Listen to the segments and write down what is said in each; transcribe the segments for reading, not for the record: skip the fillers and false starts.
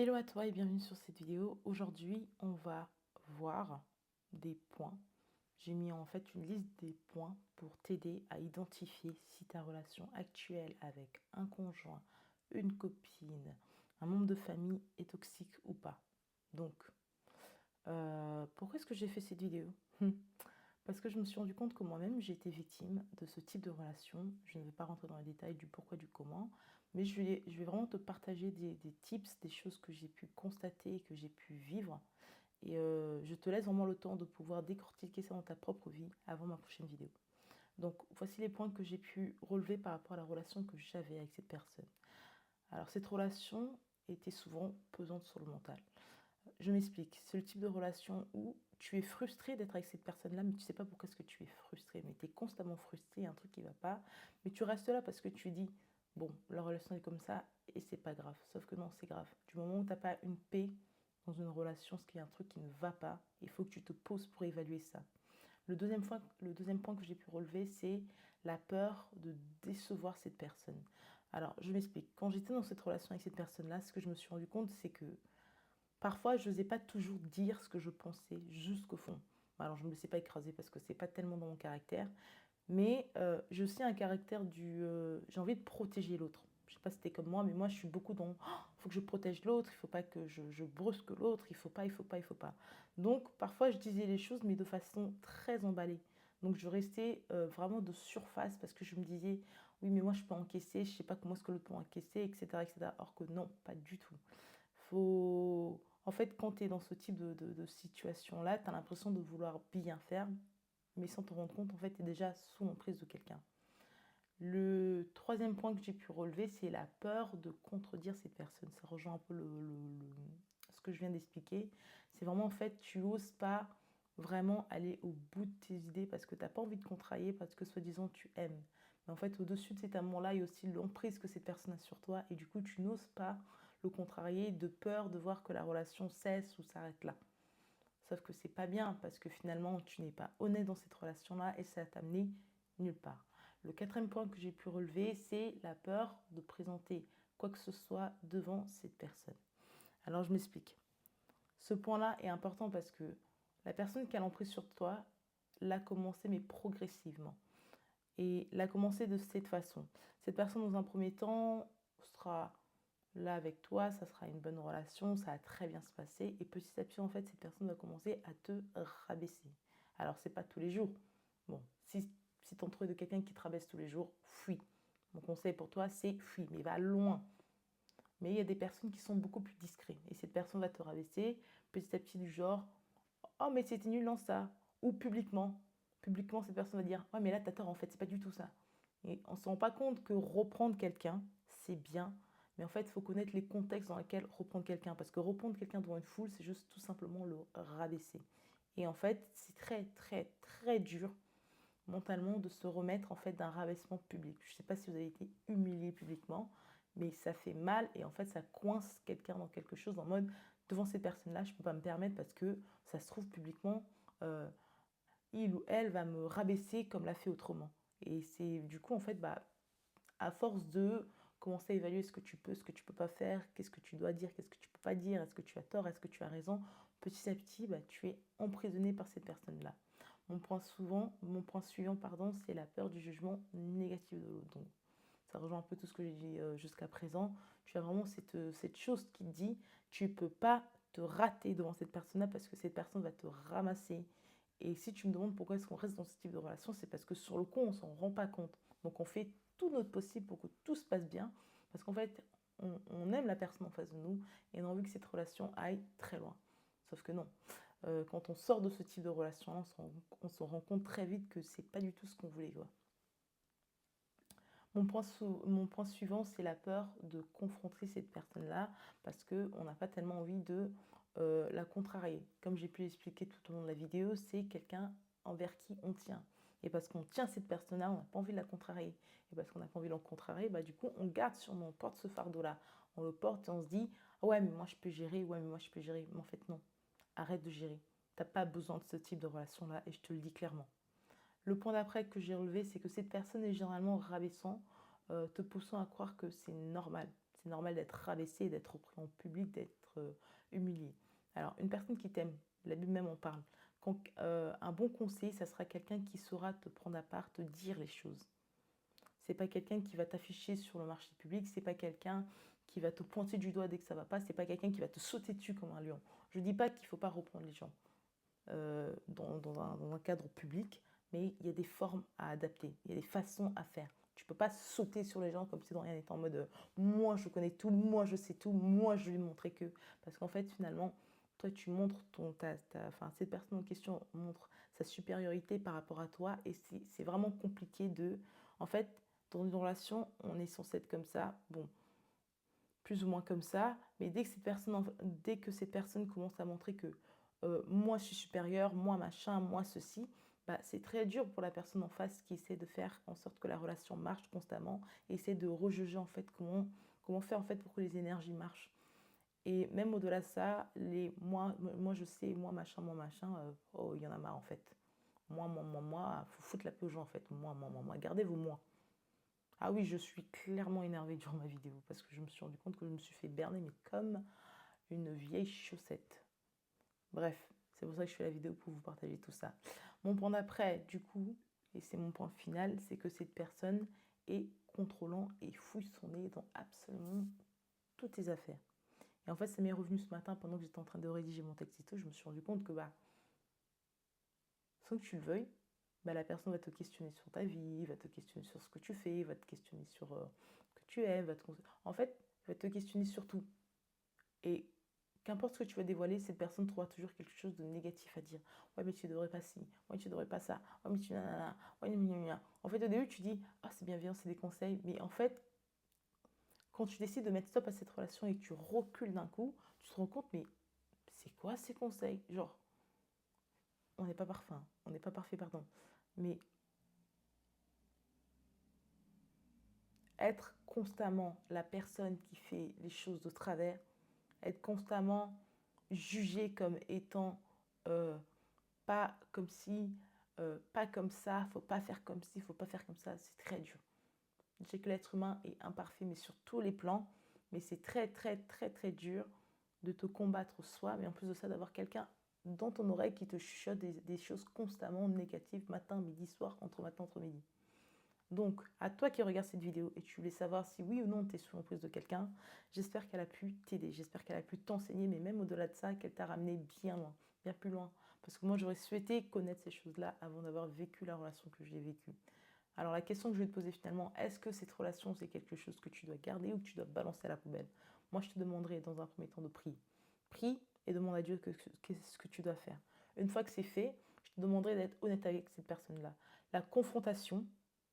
Hello à toi et bienvenue sur cette vidéo. Aujourd'hui, on va voir des points. J'ai mis en fait une liste des points pour t'aider à identifier si ta relation actuelle avec un conjoint, une copine, un membre de famille est toxique ou pas. Donc, pourquoi est-ce que j'ai fait cette vidéo? Parce que je me suis rendu compte que moi-même, j'ai été victime de ce type de relation. Je ne vais pas rentrer dans les détails du pourquoi, du comment, mais je vais vraiment te partager des tips, des choses que j'ai pu constater et que j'ai pu vivre. Et je te laisse vraiment le temps de pouvoir décortiquer ça dans ta propre vie avant ma prochaine vidéo. Donc, voici les points que j'ai pu relever par rapport à la relation que j'avais avec cette personne. Alors, cette relation était souvent pesante sur le mental. Je m'explique. C'est le type de relation où tu es frustré d'être avec cette personne-là, mais tu ne sais pas pourquoi est-ce que tu es frustré. Mais tu es constamment frustré, il y a un truc qui ne va pas. Mais tu restes là parce que tu dis, bon, la relation est comme ça et c'est pas grave. Sauf que non, c'est grave. Du moment où tu n'as pas une paix dans une relation, ce qui est un truc qui ne va pas, il faut que tu te poses pour évaluer ça. Le deuxième point que j'ai pu relever, c'est la peur de décevoir cette personne. Alors, je m'explique. Quand j'étais dans cette relation avec cette personne-là, ce que je me suis rendu compte, c'est que parfois, je n'osais pas toujours dire ce que je pensais jusqu'au fond. Alors, je ne me laissais pas écraser parce que c'est pas tellement dans mon caractère. Mais j'ai aussi un caractère j'ai envie de protéger l'autre. Je ne sais pas si c'était comme moi, mais moi, je suis beaucoup dans il faut que je protège l'autre, il ne faut pas que je brusque l'autre, il ne faut pas, il ne faut pas, il ne faut pas. Donc, parfois, je disais les choses, mais de façon très emballée. Donc, je restais vraiment de surface parce que je me disais, oui, mais moi, je peux encaisser, je ne sais pas comment est-ce que l'autre peut encaisser, etc., etc. Or que non, pas du tout. Faut... En fait, quand tu es dans ce type de situation-là, tu as l'impression de vouloir bien faire, mais sans te rendre compte, en fait, tu es déjà sous l'emprise de quelqu'un. Le troisième point que j'ai pu relever, c'est la peur de contredire cette personne. Ça rejoint un peu ce que je viens d'expliquer. C'est vraiment, en fait, tu n'oses pas vraiment aller au bout de tes idées parce que tu n'as pas envie de contrarier, parce que soi-disant tu aimes. Mais en fait, au-dessus de cet amour-là, il y a aussi l'emprise que cette personne a sur toi et du coup, tu n'oses pas le contrarier de peur de voir que la relation cesse ou s'arrête là. Sauf que c'est pas bien parce que finalement, tu n'es pas honnête dans cette relation-là et ça va t'amener nulle part. Le quatrième point que j'ai pu relever, c'est la peur de présenter quoi que ce soit devant cette personne. Alors je m'explique. Ce point-là est important parce que la personne qui a l'emprise sur toi l'a commencé mais progressivement. Et l'a commencé de cette façon. Cette personne dans un premier temps sera là avec toi, ça sera une bonne relation, ça va très bien se passer. Et petit à petit, en fait, cette personne va commencer à te rabaisser. Alors, c'est pas tous les jours. Bon, si tu entouré de quelqu'un qui te rabaisse tous les jours, fuis. Mon conseil pour toi, c'est fuis, mais va loin. Mais il y a des personnes qui sont beaucoup plus discrètes. Et cette personne va te rabaisser petit à petit du genre, oh, mais c'était nul dans ça. Ou publiquement. Publiquement, cette personne va dire, ouais, mais là, t'as tort, en fait, c'est pas du tout ça. Et on ne se rend pas compte que reprendre quelqu'un, c'est bien. Mais en fait, il faut connaître les contextes dans lesquels reprendre quelqu'un. Parce que reprendre quelqu'un devant une foule, c'est juste tout simplement le rabaisser. Et en fait, c'est très, très, très dur mentalement de se remettre en fait d'un rabaissement public. Je ne sais pas si vous avez été humilié publiquement, mais ça fait mal et en fait, ça coince quelqu'un dans quelque chose en mode devant ces personnes-là, je ne peux pas me permettre parce que ça se trouve publiquement, euh, il ou elle va me rabaisser comme l'a fait autrement. Et c'est du coup, en fait, bah, à force de commencer à évaluer ce que tu peux, ce que tu peux pas faire, qu'est-ce que tu dois dire, qu'est-ce que tu peux pas dire, est-ce que tu as tort, est-ce que tu as raison, petit à petit, bah, tu es emprisonné par cette personne-là. Mon point suivant, pardon, c'est la peur du jugement négatif de l'autre. Donc, ça rejoint un peu tout ce que j'ai dit jusqu'à présent. Tu as vraiment cette chose qui te dit, tu ne peux pas te rater devant cette personne-là parce que cette personne va te ramasser. Et si tu me demandes pourquoi est-ce qu'on reste dans ce type de relation, c'est parce que sur le coup, on ne s'en rend pas compte. Donc on fait tout notre possible pour que tout se passe bien, parce qu'en fait, on aime la personne en face de nous et on a envie que cette relation aille très loin. Sauf que non. Quand on sort de ce type de relation, on se rend compte très vite que c'est pas du tout ce qu'on voulait, quoi. Mon point suivant, c'est la peur de confronter cette personne-là parce qu'on n'a pas tellement envie de la contrarier. Comme j'ai pu l'expliquer tout au long de la vidéo, c'est quelqu'un envers qui on tient. Et parce qu'on tient cette personne-là, on n'a pas envie de la contrarier. Et parce qu'on n'a pas envie de la contrarier, bah, du coup, on garde sur nous, on porte ce fardeau-là. On le porte et on se dit, ah ouais, mais moi je peux gérer, ouais, mais moi je peux gérer. Mais en fait, non. Arrête de gérer. Tu n'as pas besoin de ce type de relation-là et je te le dis clairement. Le point d'après que j'ai relevé, c'est que cette personne est généralement rabaissant, te poussant à croire que c'est normal. C'est normal d'être rabaissé, d'être repris en public, d'être humilié. Alors, une personne qui t'aime, la Bible même en parle. Un bon conseiller, ça sera quelqu'un qui saura te prendre à part, te dire les choses. C'est pas quelqu'un qui va t'afficher sur le marché public, c'est pas quelqu'un qui va te pointer du doigt dès que ça va pas, c'est pas quelqu'un qui va te sauter dessus comme un lion. Je dis pas qu'il faut pas reprendre les gens dans un cadre public, mais il y a des formes à adapter, il y a des façons à faire. Tu peux pas sauter sur les gens comme si de rien n'était en mode moi je connais tout, moi je sais tout, moi je lui montrer que. Parce qu'en fait, finalement, toi tu montres cette personne en question montre sa supériorité par rapport à toi et c'est vraiment compliqué de. En fait, dans une relation, on est censé être comme ça, bon, plus ou moins comme ça, mais dès que cette personne commence à montrer que moi je suis supérieur, moi machin, moi ceci, bah, c'est très dur pour la personne en face qui essaie de faire en sorte que la relation marche constamment et essaie de rejuger en fait comment faire en fait pour que les énergies marchent. Et même au-delà de ça, les moi je sais, moi machin, oh il y en a marre en fait. Moi, faut foutre la paix aux gens en fait. Moi, gardez vos moi. Ah oui, je suis clairement énervée durant ma vidéo parce que je me suis rendu compte que je me suis fait berner, mais comme une vieille chaussette. Bref, c'est pour ça que je fais la vidéo pour vous partager tout ça. Mon point d'après, du coup, et c'est mon point final, c'est que cette personne est contrôlant et fouille son nez dans absolument toutes tes affaires. Et en fait, ça m'est revenu ce matin pendant que j'étais en train de rédiger mon textito. Je me suis rendu compte que, sans que tu le veuilles, la personne va te questionner sur ta vie, va te questionner sur ce que tu fais, va te questionner sur ce que tu aimes, en fait, va te questionner sur tout. Et qu'importe ce que tu vas dévoiler, cette personne trouvera toujours quelque chose de négatif à dire. Ouais, mais tu devrais pas ci, ouais, tu devrais pas ça, ouais, mais tu nanana, ouais, gna. En fait, au début, tu dis, ah, c'est bienveillant, c'est des conseils, mais en fait, quand tu décides de mettre stop à cette relation et que tu recules d'un coup, tu te rends compte, mais c'est quoi ces conseils? Genre, on n'est pas parfait, on n'est pas parfait, pardon. Mais être constamment la personne qui fait les choses de travers, être constamment jugé comme étant pas comme si, pas comme ça, faut pas faire comme ci, faut pas faire comme ça, c'est très dur. Je sais que l'être humain est imparfait, mais sur tous les plans, mais c'est très, très, très, très dur de te combattre soi, mais en plus de ça, d'avoir quelqu'un dans ton oreille qui te chuchote des choses constamment négatives, matin, midi, soir, entre matin, entre midi. Donc, à toi qui regardes cette vidéo et tu voulais savoir si oui ou non tu es sous l'emprise de quelqu'un, j'espère qu'elle a pu t'aider, j'espère qu'elle a pu t'enseigner, mais même au-delà de ça, qu'elle t'a ramené bien loin, bien plus loin. Parce que moi, j'aurais souhaité connaître ces choses-là avant d'avoir vécu la relation que j'ai vécue. Alors, la question que je vais te poser finalement, est-ce que cette relation, c'est quelque chose que tu dois garder ou que tu dois balancer à la poubelle? Moi, je te demanderai dans un premier temps de prier. Prie et demande à Dieu qu'est-ce que tu dois faire. Une fois que c'est fait, je te demanderai d'être honnête avec cette personne-là. La confrontation,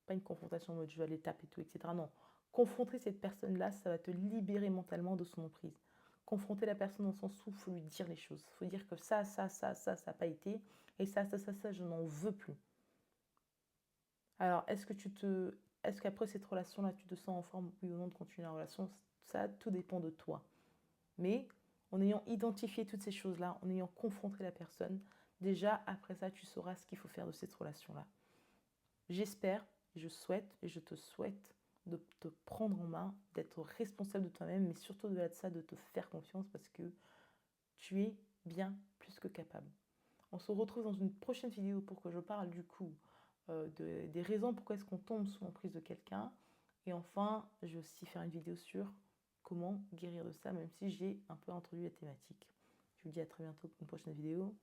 pas une confrontation en mode je vais aller taper tout, etc. Non. Confronter cette personne-là, ça va te libérer mentalement de son emprise. Confronter la personne dans le sens où il faut lui dire les choses. Il faut dire que ça n'a pas été. Et ça, je n'en veux plus. Alors, est-ce qu'après cette relation-là, tu te sens en forme, oui ou non, de continuer la relation? Ça, tout dépend de toi. Mais en ayant identifié toutes ces choses-là, en ayant confronté la personne, déjà, après ça, tu sauras ce qu'il faut faire de cette relation-là. J'espère, je souhaite et je te souhaite de te prendre en main, d'être responsable de toi-même, mais surtout de ça, de te faire confiance parce que tu es bien plus que capable. On se retrouve dans une prochaine vidéo pour que je parle du coup des raisons pourquoi est-ce qu'on tombe sous l'emprise de quelqu'un. Et enfin, je vais aussi faire une vidéo sur comment guérir de ça, même si j'ai un peu introduit la thématique. Je vous dis à très bientôt pour une prochaine vidéo.